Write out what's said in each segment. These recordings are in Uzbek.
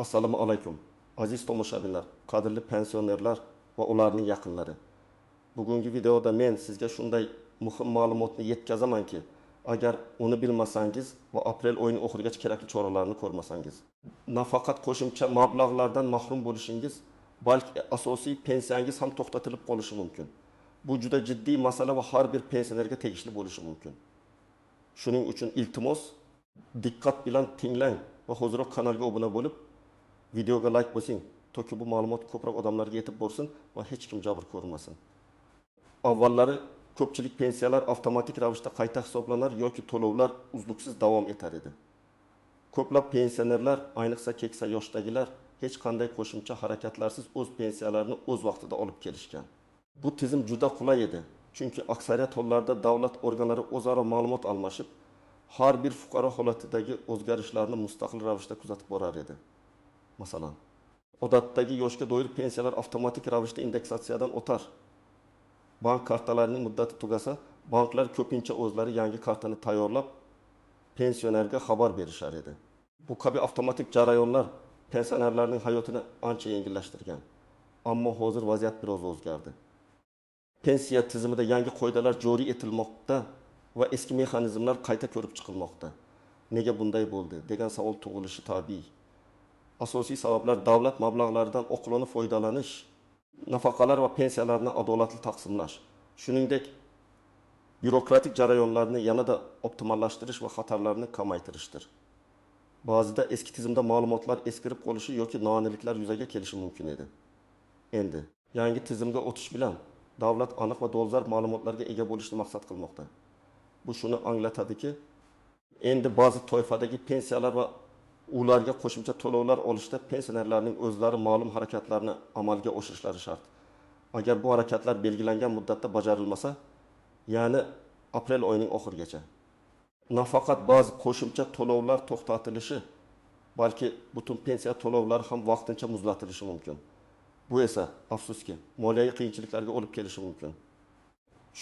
Assalomu alaykum. Aziz tomoshabinlar, qadrli pensionerlar va ularning yaqinlari. Bugungi videoda men sizga shunday muhim ma'lumotni yetkazamanki, agar uni bilmasangiz va aprel oyining oxirigacha kerakli choralarni ko'rmasangiz, nafaqat qo'shimcha mablag'lardan mahrum bo'lishingiz, balki asosiy pensiyangiz ham to'xtatilib qolishi mumkin. Bu juda jiddiy masala va har bir pensionerga tegishli bo'lishi mumkin. Shuning uchun iltimos, diqqat bilan tinglang va hozirroq kanalga obuna bo'lib, videoga like bosing, toki bu ma'lumot ko'proq odamlarga yetib borsin va hech kim jabr ko'rmasin. Avvallari ko'pchilik pensiyalar avtomatik ravishda qayta hisoblanar yoki to'lovlar uzluksiz davom etar edi. Ko'plab pensionerlar, ayniqsa keksa yoshdagilar, hech qanday qo'shimcha harakatlarsiz o'z pensiyalarini o'z vaqtida olib kelishgan. Bu tizim juda qulay edi, chunki aksariyat hollarda davlat organlari o'zaro ma'lumot almashib, har bir fuqaro holatidagi o'zgarishlarni mustaqil ravishda kuzatib borar edi. Masalan, odatdagi yoshga doir pensiyalar avtomatik ravishda indeksatsiyadan o'tar. Bank kartalarining muddati tugasa, banklar ko'pincha o'zlari yangi kartani tayyorlab, pensionerga xabar berishar edi. Bu kabi avtomatik jarayonlar pensionerlarning hayotini ancha yengillashtirgan. Ammo hozir vaziyat biroz o'zgardi. Pensiya tizimida yangi qoidalar joriy etilmoqda va eski mexanizmlar qayta ko'rib chiqilmoqda. Nega bunday bo'ldi degan savol tug'ilishi tabiiy. Asosiy sabablar davlat mablag'laridan oqilona foydalanish, nafaqalar va pensiyalarni adolatli taqsimlash, shuningdek bürokratik jarayonlarni yanada optimallashtirish va xatarlarni kamaytirishdir. Ba'zida eski tizimda ma'lumotlar eskirib qolishi yoki noaniqliklar yuzaga kelishi mumkin edi. Endi yangi tizimga o'tish bilan davlat aniq va dolzarb ma'lumotlarga ega bo'lishni maqsad qilmoqda. Bu shuni anglatadiki, endi ba'zi toifadagi pensiyalar va ularga qo'shimcha to'lovlar olishda pensionerlarning o'zlari ma'lum harakatlarni amalga oshirishlari shart. Agar bu harakatlar belgilangan muddatda bajarilmasa, ya'ni aprel oyining oxirigacha, nafaqat ba'zi qo'shimcha to'lovlar to'xtatilishi, balki butun pensiya to'lovlari ham vaqtincha muzlatilishi mumkin. Bu esa, afsuski, moliyaviy qiyinchiliklarga olib kelishi mumkin.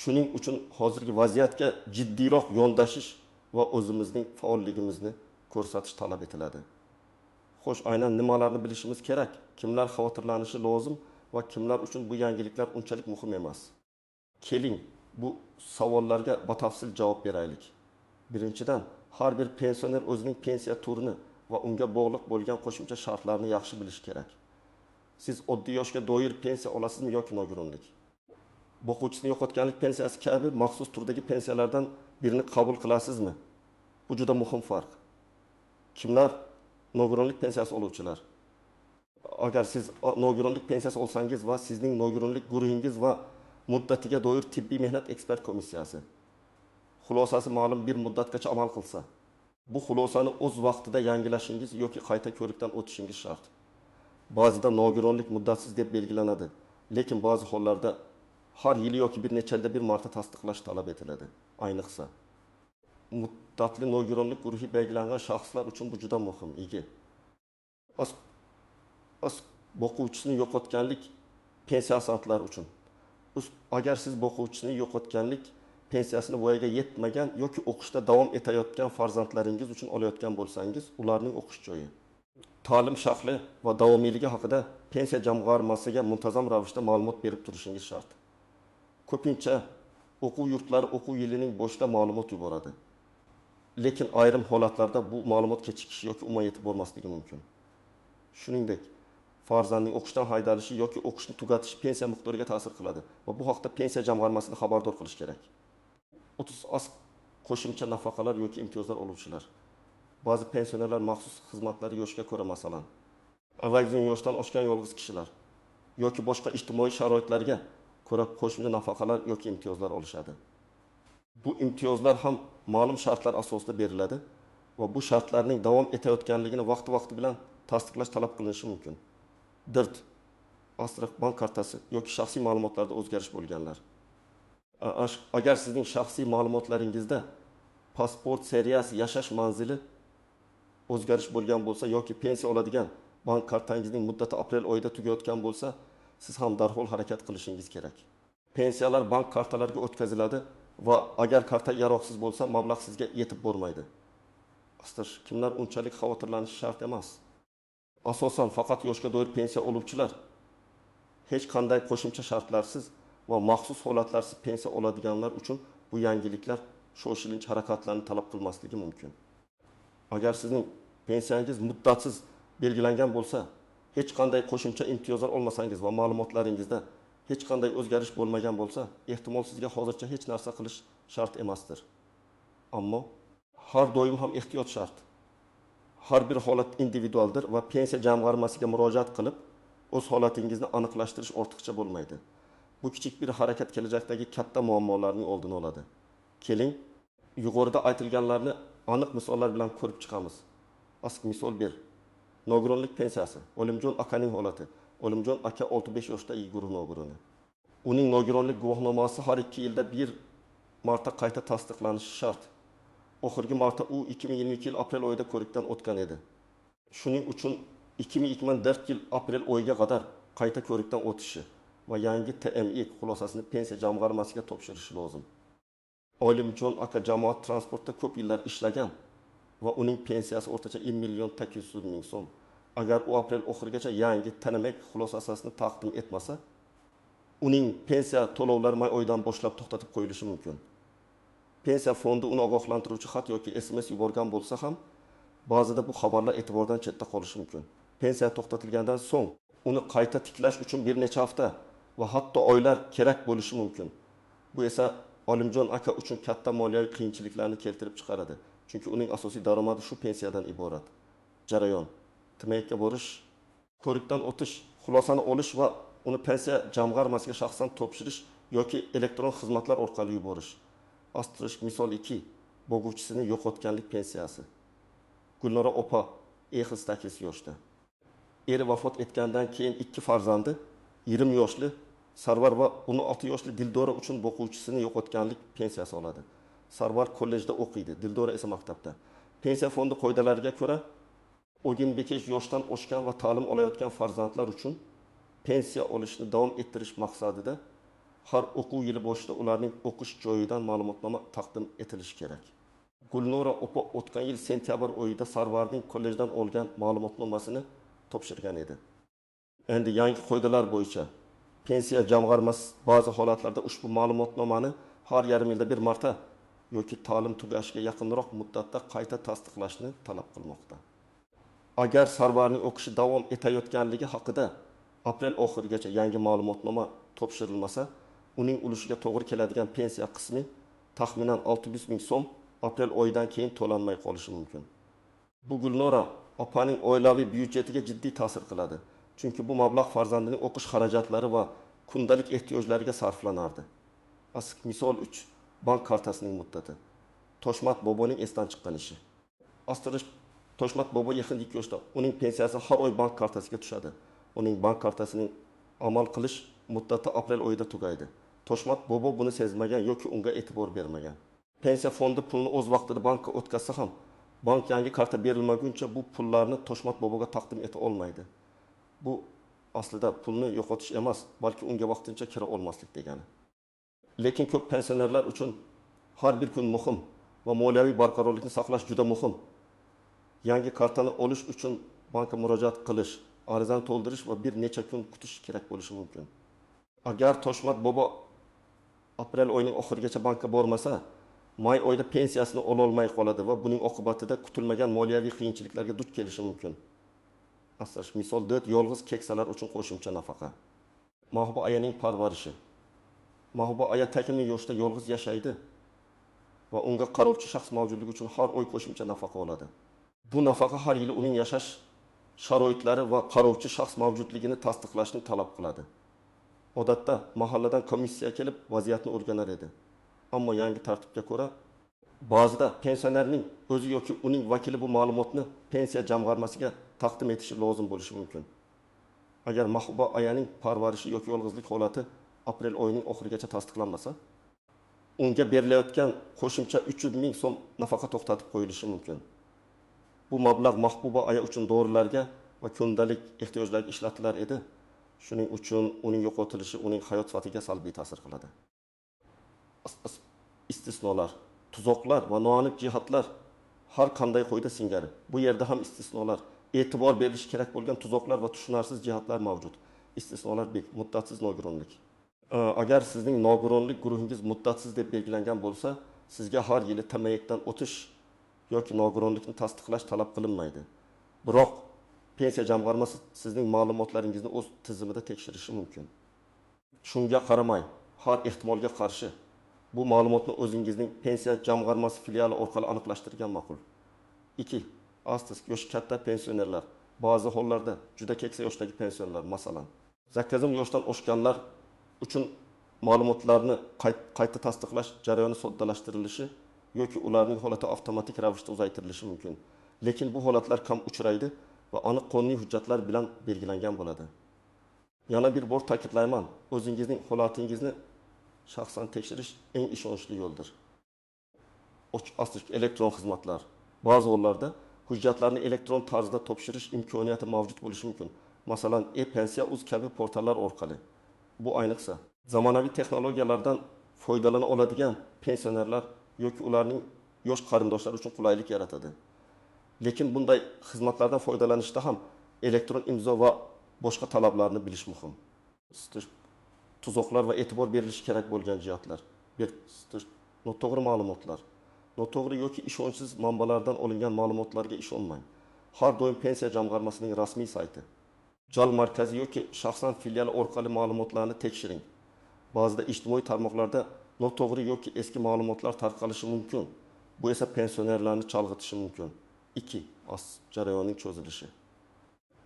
Shuning uchun hozirgi vaziyatga jiddiyroq yondashish va o'zimizning faolligimizni ko'rsatish talab etiladi. Xo'sh, aynan nimalarni bilishimiz kerak? Kimlar xavotirlanishi lozim va kimlar uchun bu yangiliklar unchalik muhim emas? Keling, bu savollarga batafsil javob beraylik. Birinchidan, har bir pensioner o'zining pensiya turini va unga bog'liq bo'lgan qo'shimcha shartlarni yaxshi bilishi kerak. Siz oddiy yoshga doir pensiya olasizmi yoki nogironlik? Boquvchisini yo'qotganlik pensiyasi kabi maxsus turdagi pensiyalardan birini qabul qilasizmi? Bu juda muhim farq. Kimlar nogironlik pensiyasi oluvchilar? Agar siz nogironlik pensiyasi olsangiz va sizning nogironlik guruhingiz va muddatiga doir tibbiy mehnat ekspert komissiyasi xulosasi ma'lum bir muddatgacha amal qilsa, bu xulosani o'z vaqtida yangilashingiz yoki qayta ko'rikdan o'tishingiz shart. Ba'zida nogironlik muddatsiz deb belgilanadi, lekin ba'zi hollarda har yili yoki bir necha yilda bir marta tasdiqlash talab etiladi. Ayniqsa muddatli nogironlik guruhi belgilangan shaxslar uchun bu juda muhim. Boquvchisini yo'qotganlik pensiya asoslar uchun. Agar siz boquvchisini yo'qotganlik pensiyasini voyaga yetmagan yoki o'qishda davom etayotgan farzandlaringiz uchun olayotgan bo'lsangiz, ularning o'qish joyi, ta'lim shakli va davomiyligi haqida pensiya jamg'armasiga muntazam ravishda ma'lumot berib turishingiz shart. Ko'pincha o'quv yurtlari o'quv yilining boshida ma'lumot yuboradi. Lekin ayrim holatlarda bu ma'lumot kechikishi yoki umuman yetib bormasligi mumkin. Shuningdek, farzandning o'qishdan haydalishi yoki o'qishni tugatish pensiya miqdoriga ta'sir qiladi va bu haqda pensiya jamg'armasini xabardor qilish kerak. 30 as qo'shimcha nafaqalar yoki imtiyozlar oluvchilar. Ba'zi pensionerlar maxsus xizmatlari yoshga ko'ra, masalan, avvalgi yoshdan oshgan yolg'iz kishilar yoki boshqa ijtimoiy sharoitlarga ko'ra qo'shimcha nafaqalar yoki imtiyozlar olishadi. Bu imtiyozlar ham ma'lum shartlar asosida beriladi va bu shartlarning davom etayotganligini vaqti bilan tasdiqlash talab qilinishi mumkin. Dirt, asriq bank kartasi yoki shaxsiy ma'lumotlarda o'zgarish bo'lganlar. Agar sizning shaxsiy ma'lumotlaringizda pasport seriyasi, yashash manzili o'zgarish bo'lgan bo'lsa yoki pensiya oladigan bank kartangizning muddati aprel oyida tugayotgan bo'lsa, siz ham darhol harakat qilishingiz kerak. Pensiyalar bank kartalariga o'tkaziladi va agar karta yaroqsiz bo'lsa, mablag' sizga yetib bormaydi. Kimlar unchalik xavotirlanishi shart emas. asosan faqat yoshga doir pensiya oluvchilar hech qanday qo'shimcha shartlarsiz va maxsus holatlarsiz pensiya oladiganlar uchun bu yangiliklar shoshilinch harakatlarni talab qilmasligi mumkin. Agar sizning pensiyangiz muddatsiz belgilangan bo'lsa, hech qanday qo'shimcha imtiyozlar olmasangiz va ma'lumotlaringizda hech qanday o'zgarish bo'lmagan bo'lsa, ehtimol sizga hozircha hech narsa qilish shart emasdir. Ammo har doim ham ehtiyot shart. Har bir holat individualdir va pensiya jamg'armasiga murojaat qilib, o'z holatingizni aniqlashtirish ortiqcha bo'lmaydi. Bu kichik bir harakat kelajakdagi katta muammolarning oldini oladi. Keling, yuqorida aytilganlarni aniq misollar bilan ko'rib chiqamiz. Asq misol 1. Nogironlik pensiyasi. Olimjon akaning holati. Olimjon aka 65 yoshda guruh nogironi. Uning nogironlik guvohnomasi har 2 yilda bir marta qayta tasdiqlanishi shart. Oxirgi marta u 2022 yil aprel oyida ko'rikdan o'tgan edi. Shuning uchun 2024 yil aprel oyiga qadar qayta ko'rikdan o'tishi va yangi TMI xulosasini pensiya jamg'armasiga topshirishi lozim. Olimjon aka jamoat transportda ko'p yillar ishlagan va uning pensiyasi o'rtacha 1 million 800 ming so'm. Agar u aprel oxirigacha yangi TMI xulosasini taqdim etmasa, uning pensiya to'lovlari may oyidan boshlab to'xtatib qo'yilishi mumkin. Pensiya fondi uni ogohlantiruvchi xat yoki SMS yuborgan bo'lsa ham, ba'zida bu xabarlar e'tibordan chetda qolishi mumkin. Pensiya to'xtatilgandan so'ng uni qayta tiklash uchun bir necha hafta va hatto oylar kerak bo'lishi mumkin. Bu esa Olimjon aka uchun katta moliyaviy qiyinchiliklarni keltirib chiqaradi. Chunki uning asosiy daromadi shu pensiyadan iborat. Jarayon: TMIga borish, ko'rikdan o'tish, xulosani olish va uni pensiya jamg'armasiga shaxsan topshirish yoki elektron xizmatlar orqali yuborish. Asterisk misol 2. Boquvchisini yo'qotganlik pensiyasi. Gulnora opa 8 yoshda. Eri vafot etgandan keyin 2 farzandi, 20 yoshli Sarvar va 16 yoshli Dildora uchun boquvchisini yo'qotganlik pensiyasi oladi. Sarvar kollejda o'qiydi, Dildora esa maktabda. Pensiya fondi qoidalariga ko'ra, 15 yoshdan oshgan va ta'lim olayotgan farzandlar uchun pensiya olishni davom ettirish maqsadida har o'quv yili boshida ularning o'qish joyidan ma'lumotnoma taqdim etilishi kerak. Gulnora opa o'tgan yil sentyabr oyida Sarvarning kollejdan olgan ma'lumotnomasini topshirgan edi. Endi yangi qoidalar bo'yicha pensiya jamg'armasi ba'zi holatlarda ushbu ma'lumotnomani har yarim yilda bir marta yoki ta'lim tugashiga yaqinroq muddatda qayta tasdiqlashni talab qilmoqda. Agar Sarvarning o'qishi davom etayotganligi haqida aprel oxirigacha yangi ma'lumotnoma topshirilmasa, uning ulushiga to'g'ri keladigan pensiya qismi taxminan 600 ming so'm aprel oyidan keyin to'lanmay qolishi mumkin. Bu Gulnora opaning oilaviy byudjetiga jiddiy ta'sir qiladi. Chunki bu mablag' farzandining o'qish xarajatlari va kundalik ehtiyojlariga sarflanardi. Asq misol 3. Bank kartasining muddati. Toshmat boboning esdan chiqqan ishi. Asterisk Toshmat bobo 2 yoshda. Uning pensiyasi har oy bank kartasiga tushadi. Uning bank kartasining amal qilish muddati aprel oyida tugaydi. Toshmat bobo buni sezmagan yoki unga e'tibor bermagan. Pensiya fondi pulni o'z vaqtida bankka o'tkazsa ham, bank yangi karta berilmaguncha bu pullarni Toshmat boboga taqdim eta olmaydi. Bu aslida pulni yo'qotish emas, balki unga vaqtincha kira olmaslik degani. Lekin ko'p pensionerlar uchun har bir kun muhim va moliyaviy barqarorlikni saqlash juda muhim. Yangi kartani olish uchun bankka murojaat qilish, arizani to'ldirish va bir necha kun kutish kerak bo'lishi mumkin. Agar Toshmat bobo aprel oyining oxirigacha bankka bormasa, may oyida pensiyasini ola olmay qoladi va buning oqibatida kutilmagan moliyaviy qiyinchiliklarga duch kelishi mumkin. Asterisk misol 4. Yolg'iz keksalar uchun qo'shimcha nafaqa. Mahbuba ayaning parvarishi. Mahbuba aya 80 yoshda yolg'iz yashaydi va unga qarovchi shaxs mavjudligi uchun har oy qo'shimcha nafaqa oladi. Bu nafaqa har yili uning yashash sharoitlari va qarovchi shaxs mavjudligini tasdiqlashni talab qiladi. Odatda mahalladan komissiya kelib vaziyatni o'rganar edi. Ammo yangi tartibga ko'ra, ba'zida pensionerning o'zi yoki uning vakili bu ma'lumotni pensiya jamg'armasiga taqdim etishi lozim bo'lishi mumkin. Agar Mahbuba ayaning parvarishi yoki yolg'izlik holati aprel oyining oxirigacha tasdiqlanmasa, unga berilayotgan qo'shimcha 300 ming so'm nafaqa to'xtatib qo'yilishi mumkin. Bu mablag' Mahbuba aya uchun dorilarga va kundalik ehtiyojlarga ishlatilar edi. Shuning uchun uning yo'qotilishi uning hayot sifatiga salbiy ta'sir qiladi. Istisnolar, tuzoqlar va noaniq jihatlar har qanday qo'yda singari. Bu yerda ham istisnolar e'tibor berilishi kerak bo'lgan tuzoqlar va tushunarsiz jihatlar mavjud. Istisnolar bek, muddatsiz nogironlik. Agar sizning nogironlik guruhingiz muddatsiz deb belgilangan bo'lsa, sizga har yili tamayekdan o'tish yoki nogironlikni tasdiqlash talab qilinmaydi. Biroq pensiya jamg'armasi sizning ma'lumotlaringizni o'z tizimida tekshirishi mumkin. Shunga qaramay, har ehtimolga qarshi bu ma'lumotni o'zingizning pensiya jamg'armasi filiali orqali aniqlashtirgan ma'qul. 2. Astis yoshi katta pensionerlar, ba'zi hollarda juda keksa yoshdagi pensionerlar, masalan, 8 yoshdan oshganlar uchun ma'lumotlarni qayta tasdiqlash jarayoni soddalashtirilishi yoki ularning holati avtomatik ravishda uzaytirilishi mumkin. Lekin bu holatlar kam uchraydi va aniq qonuniy hujjatlar bilan belgilangan bo'ladi. Yana bir bor ta'kidlayman, o'zingizning holatingizni shaxsan tekshirish eng ishonchli yo'ldir. Ochiq elektron xizmatlar. Ba'zi hollarda hujjatlarni elektron tarzda topshirish imkoniyati mavjud bo'lishi mumkin. Masalan, e-pensiya.uz kabi portallar orqali. Bu ayniqsa zamonaviy texnologiyalardan foydalana oladigan pensionerlar yoki ularning yosh qarindoshlari uchun qulaylik yaratadi. Lekin bunday xizmatlardan foydalanishda ham elektron imzo va boshqa talablarni bilish muhim. Tuzoqlar va e'tibor berilishi kerak bo'lgan jihatlar. Noto'g'ri ma'lumotlar. Noto'g'ri yoki ishonchsiz manbalardan olingan ma'lumotlarga ishonmang. Har doim pensiya jamg'armasining rasmiy sayti, JAL markazi yoki shaxsan filiali orqali ma'lumotlarni tekshiring. Ba'zida ijtimoiy tarmoqlarda noto'g'ri yoki eski ma'lumotlar tarqalishi mumkin. Bu esa pensionerlarni chalg'itishi mumkin. 2. Jarayonning cho'zilishi.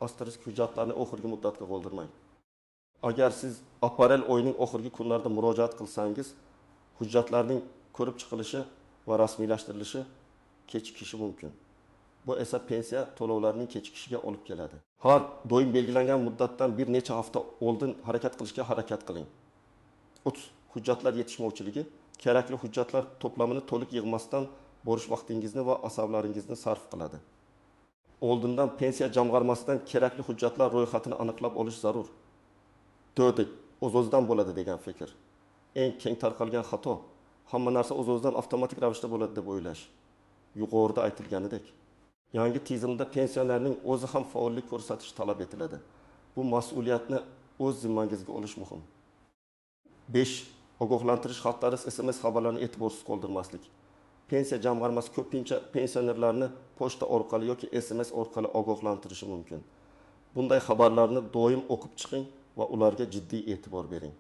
Asterisk hujjatlarni oxirgi muddatga qoldirmang. Agar siz aprel oyining oxirgi kunlarida murojaat qilsangiz, hujjatlarning ko'rib chiqilishi va rasmiylashtirilishi kechikishi mumkin. Bu esa pensiya to'lovlarining kechikishiga olib keladi. Har doim belgilangan muddatdan bir necha hafta oldin harakat qilishga harakat qiling. 3. Hujjatlar yetishmovchiligi. Kerakli hujjatlar to'plamini to'liq yig'masdan borish vaqtingizni va asablaringizni sarf qiladi. Oldindan pensiya jamg'armasidan kerakli hujjatlar ro'yxatini aniqlab olish zarur. 4. O'z-o'zidan bo'ladi degan fikr. Eng keng tarqalgan xato. Hamma narsa o'z-o'zidan avtomatik ravishda bo'ladi deb o'ylash. Yuqorida aytilganidek, yangi tizimda pensionerning o'zi ham faollik ko'rsatish talab etiladi. Bu mas'uliyatni o'z zimmangizga olish muhim. 5. Ogohlantirish xatlari, SMS xabarlarini e'tiborsiz qoldirmaslik. Pensiya jamg'armasi ko'pincha pensionerlarni pochta orqali yoki SMS orqali ogohlantirishi mumkin. Bunday xabarlarni doim o'qib chiqing va ularga jiddiy e'tibor bering.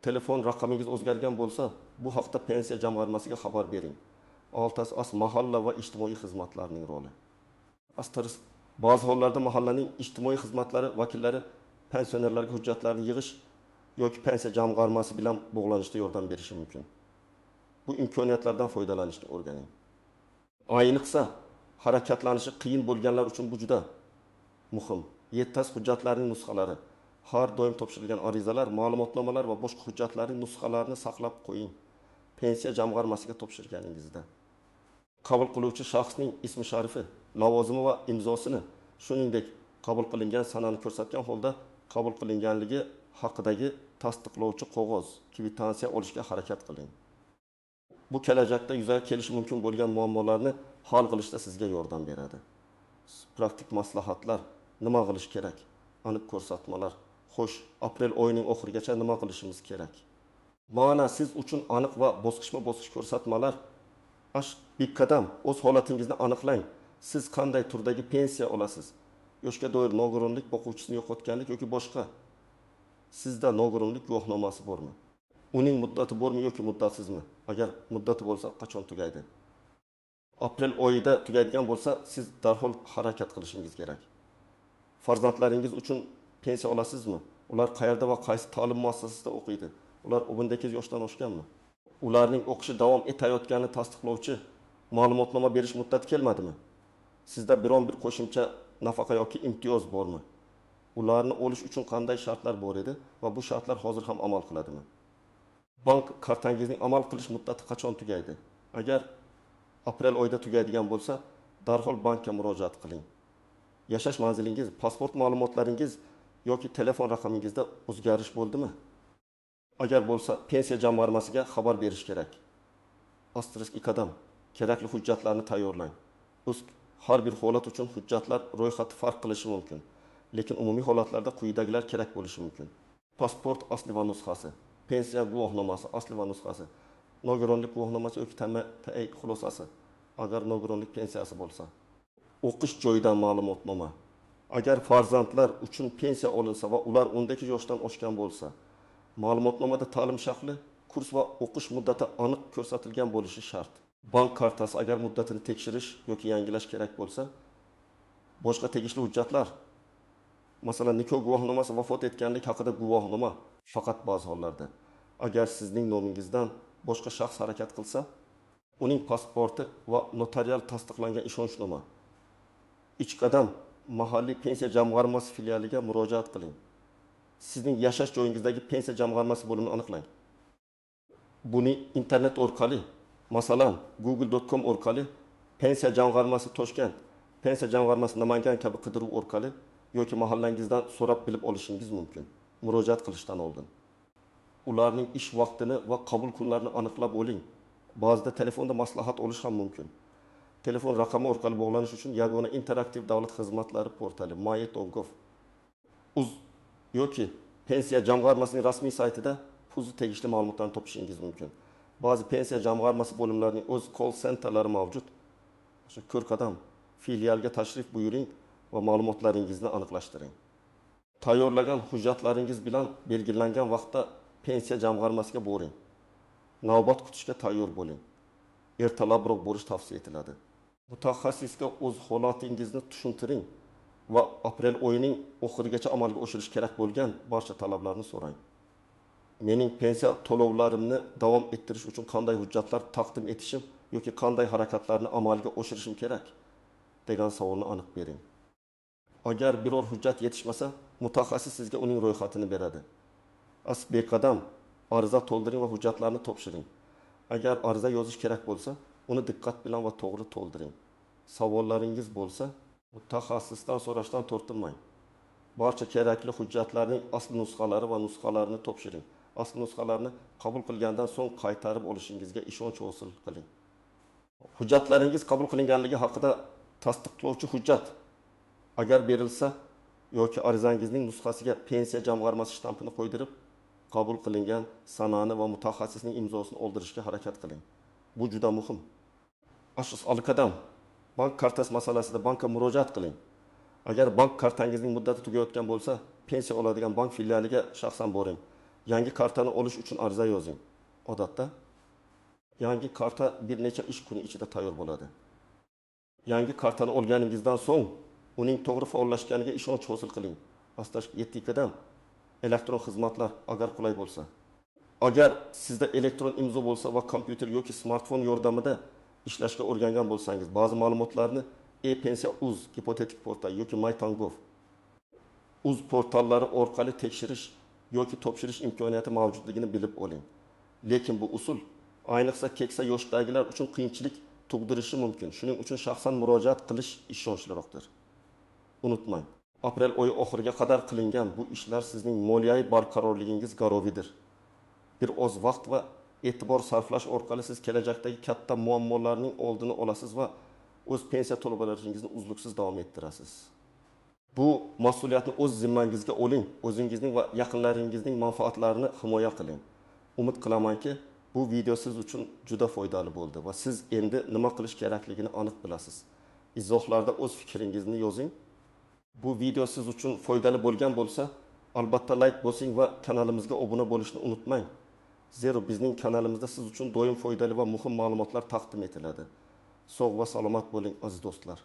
Telefon raqamingiz o'zgargan bo'lsa, bu haqda pensiya jamg'armasiga xabar bering. 6. Mahalla va ijtimoiy xizmatlarning roli. Ba'zi hollarda mahallaning ijtimoiy xizmatlari vakillari pensionerlarga hujjatlarni yig'ish yoki pensiya jamg'armasi bilan bog'lanishda yordam berishi mumkin. Bu imkoniyatlardan foydalanishni o'rganing. Ayniqsa, harakatlanishi qiyin bo'lganlar uchun bu juda muhim. 7. Hujjatlarning nusxalari. Har doim topshirilgan arizalar, ma'lumotnomalar va boshqa hujjatlarning nusxalarini saqlab qo'ying. Pensiya jamg'armasiga topshirganingizda. Qabul qiluvchi shaxsning ismi sharifi, lavozimi va imzosini, shuningdek qabul qilingan sanani ko'rsatgan holda qabul qilinganligi haqidagi tasdiqlovchi qog'oz, kvitansiya olishga harakat qiling. Bu kelajakda yuzaga kelishi mumkin bo'lgan muammolarni hal qilishda sizga yordam beradi. Praktik maslahatlar, nima qilish kerak? Aniq ko'rsatmalar. Xo'sh, aprel oyining oxirigacha nima qilishimiz kerak? Mana siz uchun aniq va bosqichma-bosqich ko'rsatmalar. Bir qadam o'z holatingizni aniqlang. Siz qanday turdagi pensiya olasiz? Yoshga doir nogironlik, boquvchisini yo'qotganlik yoki boshqa? Sizda nogironlik guvohnomasi bormi? Uning muddati bormi yoki muddatsizmi? Agar muddati bo'lsa, qachon tugaydi? Aprel oyida tugaydigan bo'lsa, siz darhol harakat qilishingiz kerak. Farzandlaringiz uchun pensiya olasizmi? Ular qayerda va qaysi ta'lim muassasasida o'qiydi? Ular 18 yoshdan oshganmi? Ularning o'qishi davom etayotganini tasdiqlovchi ma'lumotnoma berish muddati kelmadimi? Sizda biron bir qo'shimcha nafaqa yoki imtiyoz bormi? Ularni olish uchun qanday shartlar bor edi va bu shartlar hozir ham amal qiladimi? Bank kartangizning amal qilish muddati qachon tugaydi? Agar aprel oyida tugaydigan bo'lsa, darhol bankka murojaat qiling. Yashash manzilingiz, pasport ma'lumotlaringiz yoki telefon raqamingizda o'zgarish bo'ldimi? Agar bo'lsa, pensiya jamg'armasiga xabar berish kerak. Asterisk 2 qadam. Kerakli hujjatlarni tayyorlang. Har bir holat uchun hujjatlar ro'yxati farq qilishi mumkin. Lekin umumiy holatlarda quyidagilar kerak bo'lishi mumkin. Pasport asli va nusxasi, pensiya guvohnomasi asli va nusxasi, nogironlik guvohnomasi yoki ta'yi xulosasi, agar nogironlik pensiyasi bo'lsa, o'qish joyidan ma'lumotnoma. Agar farzandlar uchun pensiya olinsa va ular 12 yoshdan oshgan bo'lsa, ma'lumotnomada ta'lim shakli, kurs va o'qish muddati aniq ko'rsatilgan bo'lishi shart. Bank kartasi agar muddatini tekshirish yoki yangilash kerak bo'lsa, boshqa tegishli hujjatlar, masalan, nikoh guvohnomasi, vafot etganlik haqida guvohnoma faqat ba'zi hollarda. Agar sizning nomingizdan boshqa shaxs harakat qilsa, uning pasporti va notarial tasdiqlangan ishonchnoma. Ichqadam mahalliy pensiya jamg'armasi filialiga murojaat qiling. Sizning yashash joyingizdagi pensiya jamg'armasi bo'limini aniqlang. Buni internet orqali, masalan, google.com orqali, pensiya jamg'armasi Toshkent, pensiya jamg'armasi Namangan kabi qidiruv orqali yoki mahallangizdan so'rab bilib olishingiz mumkin. Murojaat qilishdan oldin. Ularning ish vaqtini va qabul kunlarini aniqlab oling. Ba'zida telefonda maslahat olish ham mumkin. Telefon raqami orqali bog'lanish uchun yagona interaktiv davlat xizmatlari portali my.gov yoki pensiya jamg'armasining rasmiy saytida pulni tegishli ma'lumotlarni topishingiz mumkin. Ba'zi pensiya jamg'armasi bo'limlarining o'z call centerlari mavjud. O'sha ko'rqadam filialga tashrif buyuring va ma'lumotlaringizni aniqlashtiring. Tayyorlagan hujjatlaringiz bilan belgilangan vaqtda pensiya jamg'armasiga boring. Navbat kutishga tayyor bo'ling. Ertalabroq borish tavsiya etiladi. Mutaxassisga o'z holatingizni tushuntiring va aprel oyining oxirigacha amalga oshirish kerak bo'lgan barcha talablarni so'rang. Mening pensiya to'lovlarimni davom ettirish uchun qanday hujjatlar taqdim etishim yoki qanday harakatlarni amalga oshirishim kerak degan savolni aniq bering. Agar biror hujjat yetishmasa, mutaxassis sizga uning ro'yxatini beradi. Asbekadam ariza to'ldiring va hujjatlarni topshiring. Agar ariza yozish kerak bo'lsa, uni diqqat bilan va to'g'ri to'ldiring. Savollaringiz bo'lsa, mutaxassisdan so'rashdan tortinmang. Barcha kerakli hujjatlarning asl nusxalari va nusxalarini topshiring. Asl nusxalarni qabul qilgandan so'ng qaytarib olishingizga ishonch hosil qiling. Hujjatlaringiz qabul qilinganligi haqida tasdiqlovchi hujjat agar berilsa yoki arizangizning nusxasiga pensiya jamg'armasi shtampini qo'ydirib, qabul qilingan sanani va mutaxassisning imzosini oldirishga harakat qiling. Bu juda muhim. Alikadam, bank kartasi masalasida bankka murojaat qiling. Agar bank kartangizning muddati tugayotgan bo'lsa, pensiya oladigan bank filialiga shaxsan boring. Yangi kartani olish uchun ariza yozing. Odatda yangi karta bir necha ish kuni ichida tayyor bo'ladi. Yangi kartani olganingizdan so'ng uning to'g'ri faollashganiga ishonch hosil qiling. Yettikadan elektron xizmatlar agar qulay bo'lsa. Agar sizda elektron imzo bo'lsa va kompyuter yoki smartfon yordamida ishlashga o'rgangan bo'lsangiz, ba'zi ma'lumotlarni e-pensiya.uz gipotetik portal yoki my.gov uz portallari orqali tekshirish yoki topshirish imkoniyati mavjudligini bilib oling. Lekin bu usul ayniqsa keksa yoshdagilar uchun qiyinchilik tug'dirishi mumkin. Shuning uchun shaxsan murojaat qilish ishonchliroqdir. Unutmang, aprel oyi oxiriga qadar qilingan bu ishlar sizning moliyaviy barqarorligingiz garovidir. Bir oz vaqt va e'tibor sarflash orqali siz kelajakdagi katta muammolarning oldini olasiz va o'z pensiya to'lovlaringizni uzluksiz davom ettirasiz. Bu mas'uliyatni o'z zimmangizga oling, o'zingizning va yaqinlaringizning manfaatlarini himoya qiling. Umid qilamanki, bu video siz uchun juda foydali bo'ldi va siz endi nima qilish kerakligini aniq bilasiz. Izohlarda o'z fikringizni yozing. Bu video siz uchun foydali bo'lgan bo'lsa, albatta like bosing va kanalimizga obuna bo'lishni unutmang. Zero bizning kanalimizda siz uchun doim foydali va muhim ma'lumotlar taqdim etiladi. Sog' va salomat bo'ling aziz do'stlar.